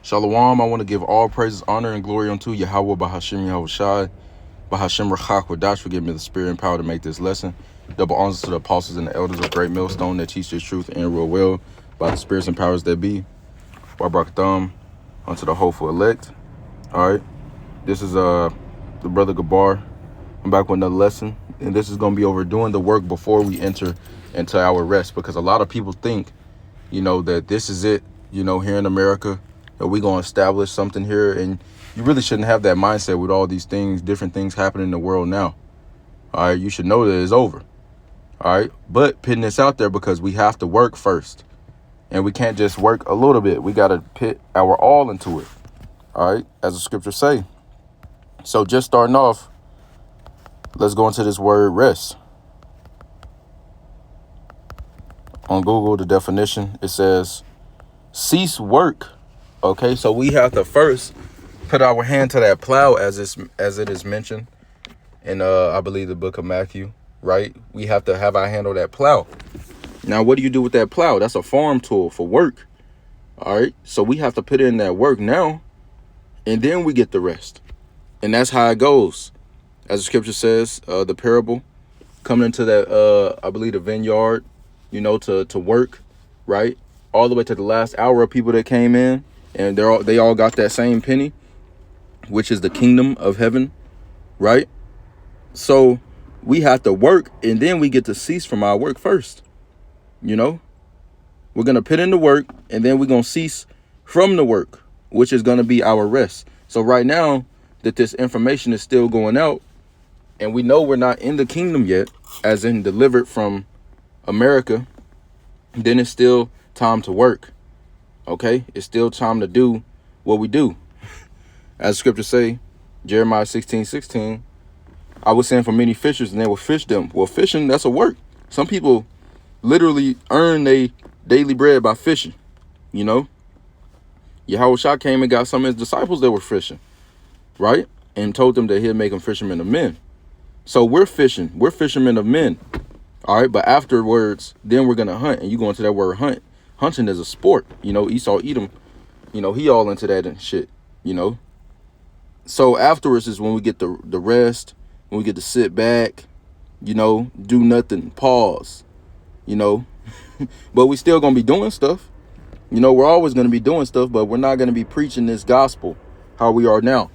Shalom, I want to give all praises, honor, and glory unto Yahweh Bahashim Yahushai, Bahashim Rachak Wadash for giving me the spirit and power to make this lesson. Double honors to the apostles and the elders of Great Millstone that teach this truth and real well by the spirits and powers that be. Barakatham unto the hopeful elect. All right, this is the brother Gabar. I'm back with another lesson, and this is going to be over doing the work before we enter into our rest, because a lot of people think, that this is it, here in America, that we're going to establish something here, and you really shouldn't have that mindset with all these things, different things happening in the world now. All right, you should know that it's over. All right, but putting this out there because we have to work first, and we can't just work a little bit. We got to put our all into it. All right, as the scriptures say. So just starting off, let's go into this word rest. On Google, the definition, it says cease work. Okay, so we have to first put our hand to that plow, as it is mentioned in I believe the book of Matthew, right? We have to have our hand on that plow. Now, what do you do with that plow? That's a farm tool for work. All right, so we have to put in that work now, and then we get the rest. And that's how it goes. As the scripture says, the parable, coming into that, I believe the vineyard, to work, right? All the way to the last hour of people that came in, and they all got that same penny, which is the kingdom of heaven, right? So we have to work, and then we get to cease from our work first. We're going to put in the work, and then we're going to cease from the work, which is going to be our rest. So right now that this information is still going out, and we know we're not in the kingdom yet, as in delivered from America, then it's still time to work. Okay, it's still time to do what we do. As scripture say, Jeremiah 16:16, I was sent for many fishers, and they will fish them. Well, fishing, that's a work. Some people literally earn their daily bread by fishing. Yahushua came and got some of his disciples that were fishing, right? And told them that he'd make them fishermen of men. So we're fishing. We're fishermen of men. All right, but afterwards, then we're going to hunt. And you go into that word hunt. Hunting is a sport. Esau, Edom, he all into that and shit, So afterwards is when we get the rest, when we get to sit back, do nothing, pause, But we still going to be doing stuff. We're always going to be doing stuff, but we're not going to be preaching this gospel how we are now.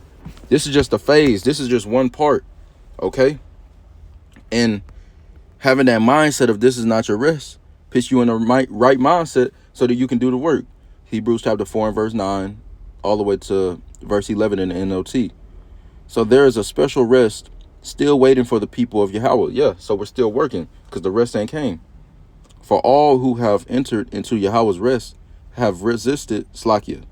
This is just a phase. This is just one part. Okay. And having that mindset of this is not your rest puts you in the right mindset so that you can do the work. Hebrews chapter 4 and verse 9 all the way to verse 11 in the NLT. So there is a special rest still waiting for the people of Yahweh. Yeah, so we're still working because the rest ain't came. For all who have entered into Yahweh's rest have resisted Slakia.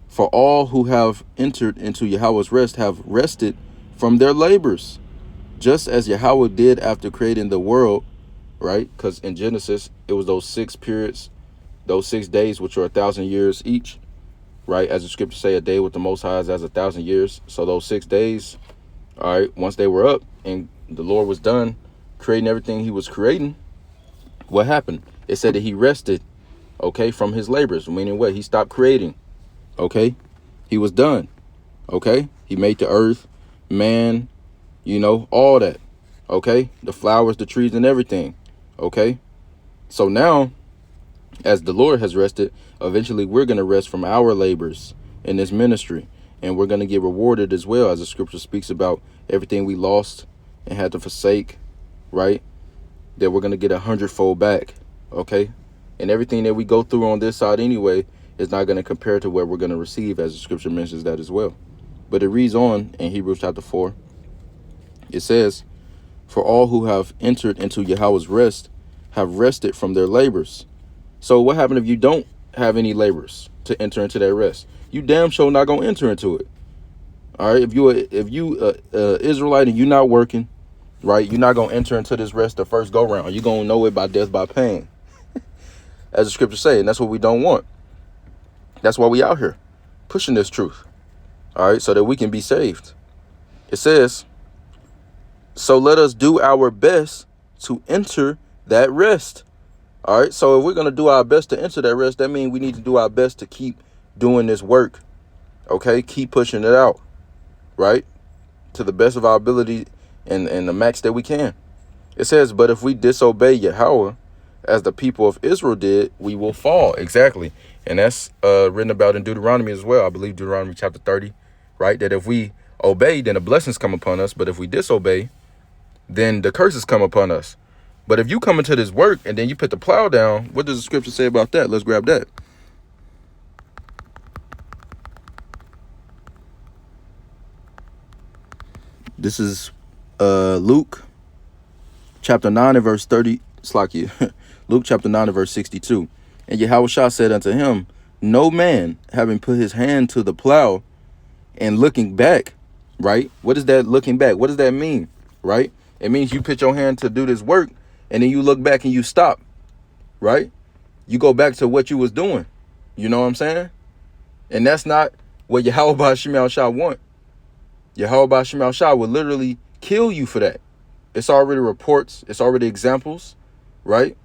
For all who have entered into Yahweh's rest have rested from their labors, just as Yahweh did after creating the world, right? Because in Genesis, it was those 6 periods, those 6 days, which are 1,000 years each, right? As the scriptures say, a day with the Most High is as 1,000 years. So those 6 days, all right, once they were up and the Lord was done creating everything he was creating, what happened? It said that he rested, okay, from his labors, meaning what? He stopped creating, okay? He was done, okay? He made the earth, man, all that, okay? The flowers, the trees, and everything, okay? So now, as the Lord has rested, eventually we're going to rest from our labors in this ministry, and we're going to get rewarded as well, as the scripture speaks about everything we lost and had to forsake, right? That we're going to get 100-fold back, okay? And everything that we go through on this side anyway is not going to compare to what we're going to receive, as the scripture mentions that as well. But it reads on in Hebrews chapter 4. It says, for all who have entered into Yahweh's rest have rested from their labors. So what happened if you don't have any labors to enter into that rest? You damn sure not going to enter into it. All right. If you Israelite and you're not working, right, you're not going to enter into this rest the first go round. You're going to know it by death, by pain, as the scriptures say. And that's what we don't want. That's why we out here pushing this truth. All right. So that we can be saved. It says, so let us do our best to enter that rest. All right. So if we're going to do our best to enter that rest, that means we need to do our best to keep doing this work. Okay, keep pushing it out, right? To the best of our ability and the max that we can. It says, but if we disobey Yahweh as the people of Israel did, we will fall. Exactly. And that's written about in Deuteronomy as well. I believe Deuteronomy chapter 30, right? That if we obey, then the blessings come upon us. But if we disobey, then the curses come upon us. But if you come into this work and then you put the plow down, what does the scripture say about that? Let's grab that. This is Luke chapter 9 and verse 30. Luke chapter 9 and verse 62. And Yahushua said unto him, no man having put his hand to the plow and looking back, right? What is that looking back? What does that mean, right? It means you put your hand to do this work and then you look back and you stop, right? You go back to what you was doing. You know what I'm saying? And that's not what Yahweh Shema Shah want. Yahweh Shema Shah will literally kill you for that. It's already reports. It's already examples, right?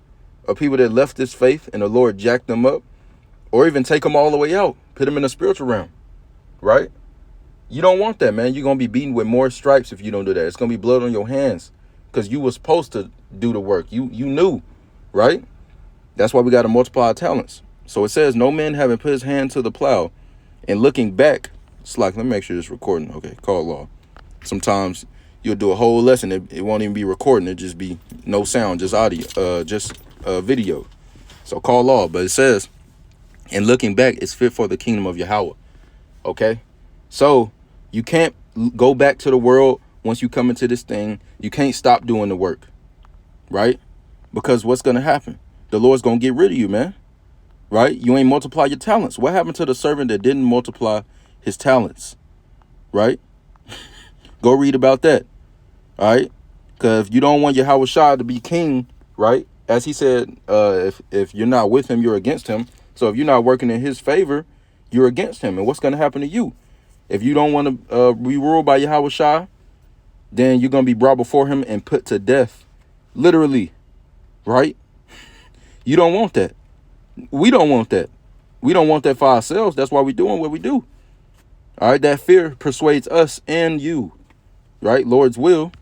Of people that left this faith and the Lord jacked them up, or even take them all the way out, put them in the spiritual realm, right? You don't want that, man. You're going to be beaten with more stripes if you don't do that. It's going to be blood on your hands because you were supposed to do the work. You knew, right? That's why we got to multiply our talents. So it says, no man having put his hand to the plow and looking back. It's like, let me make sure this recording. Okay, call law. Sometimes you'll do a whole lesson. It won't even be recording. It just be no sound, just audio, just video. So call law. But it says, and looking back is fit for the kingdom of Yahweh. Okay, so you can't go back to the world once you come into this thing. You can't stop doing the work, right? Because what's going to happen? The Lord's going to get rid of you, man, right? You ain't multiply your talents. What happened to the servant that didn't multiply his talents, right? Go read about that, all right? Because if you don't want Yahweh Shah to be king, right? As he said, if you're not with him, you're against him. So if you're not working in his favor, you're against him. And what's going to happen to you? If you don't want to be ruled by Yahweh Shah, then you're going to be brought before him and put to death. Literally, right? You don't want that. We don't want that. We don't want that for ourselves. That's why we're doing what we do. All right, that fear persuades us and you, right? Lord's will,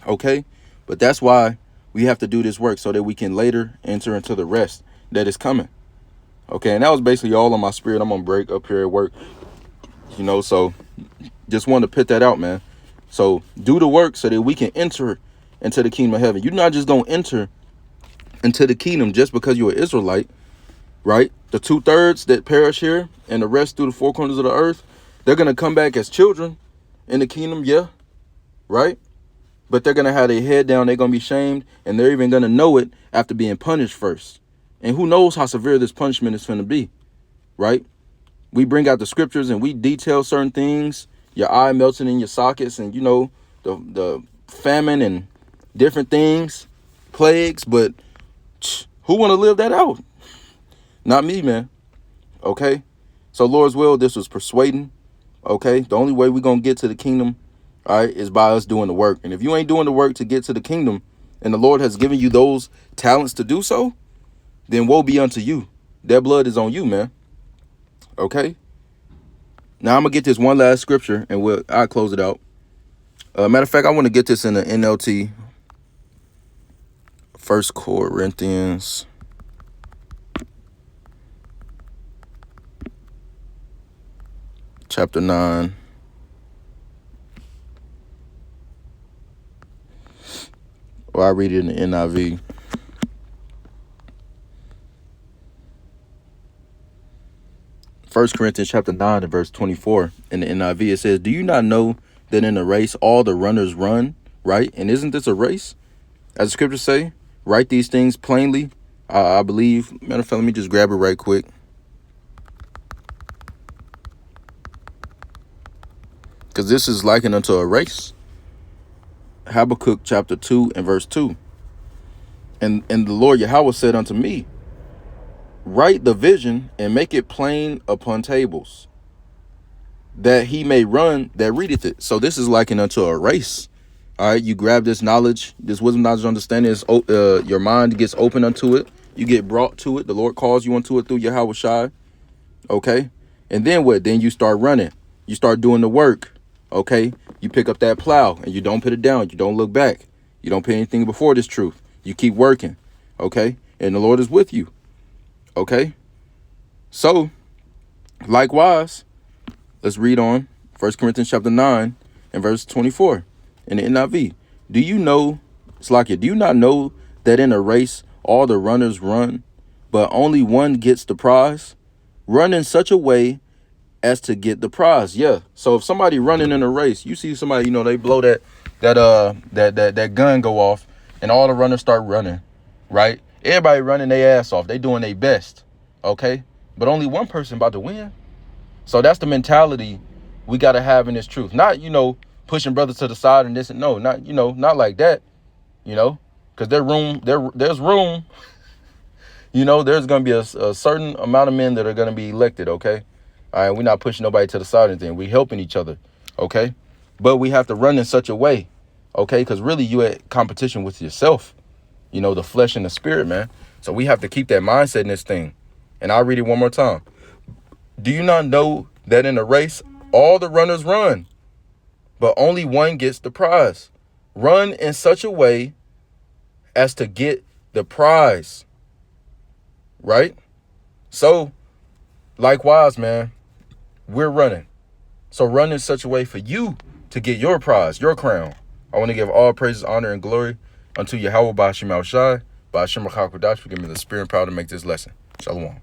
okay? But that's why we have to do this work so that we can later enter into the rest that is coming, okay? And that was basically all on my spirit. I'm on break up here at work, you know, so just wanted to put that out, man. So do the work so that we can enter into the kingdom of heaven. You're not just going to enter into the kingdom just because you're an Israelite, right? The 2/3 that perish here and the rest through the four corners of the earth, they're going to come back as children in the kingdom, yeah, right? But they're going to have their head down. They're going to be shamed, and they're even going to know it after being punished first. And who knows how severe this punishment is going to be, right? We bring out the scriptures and we detail certain things, your eye melting in your sockets and, you know, the famine and different things, plagues. But who want to live that out? Not me, man. Okay? So Lord's will, this was persuading. Okay? The only way we're going to get to the kingdom, all right, is by us doing the work. And if you ain't doing the work to get to the kingdom and the Lord has given you those talents to do so, then woe be unto you. That blood is on you, man. Okay? Now I'm going to get this one last scripture and I'll close it out. Matter of fact, I want to get this in the NLT. 1 Corinthians chapter 9. Or I read it in the NIV. First Corinthians chapter 9 and verse 24 in the NIV, it says, do you not know that in a race all the runners run, right? And isn't this a race? As the scriptures say, write these things plainly. I believe, matter of fact, let me just grab it right quick. Because this is likened unto a race. Habakkuk chapter 2 and verse 2. And the Lord Yahweh said unto me, write the vision and make it plain upon tables, that he may run that readeth it. So this is likened unto a race. All right, you grab this knowledge, this wisdom, knowledge, understanding. Your mind gets open unto it. You get brought to it. The Lord calls you into it through Yahweh Shai. Okay, And then what? Then you start running. You start doing the work. Okay? You pick up that plow and you don't put it down. You don't look back. You don't put anything before this truth. You keep working. Okay? And the Lord is with you. Okay? So, likewise, let's read on 1 Corinthians chapter 9 and verse 24 in the NIV. Do you not know that in a race all the runners run, but only one gets the prize? Run in such a way as to get the prize. Yeah. So if somebody running in a race, you see somebody, they blow that gun go off and all the runners start running, right? Everybody running their ass off. They doing their best. Okay. But only one person about to win. So that's the mentality we got to have in this truth. Not, pushing brothers to the side and this and no, not, not like that, because there's room. There's going to be a certain amount of men that are going to be elected. Okay. All right. We're not pushing nobody to the side or anything. We're helping each other. Okay. But we have to run in such a way. Okay. Because really you at competition with yourself, the flesh and the spirit, man. So we have to keep that mindset in this thing. And I'll read it one more time. Do you not know that in a race, all the runners run, but only one gets the prize? Run in such a way as to get the prize. Right? So, likewise, man, we're running. So run in such a way for you to get your prize, your crown. I want to give all praises, honor, and glory unto Yahweh Ba'ashem Al Shai, Ba'ashem Rachak Kodash, for giving me the spirit and power to make this lesson. Shalom.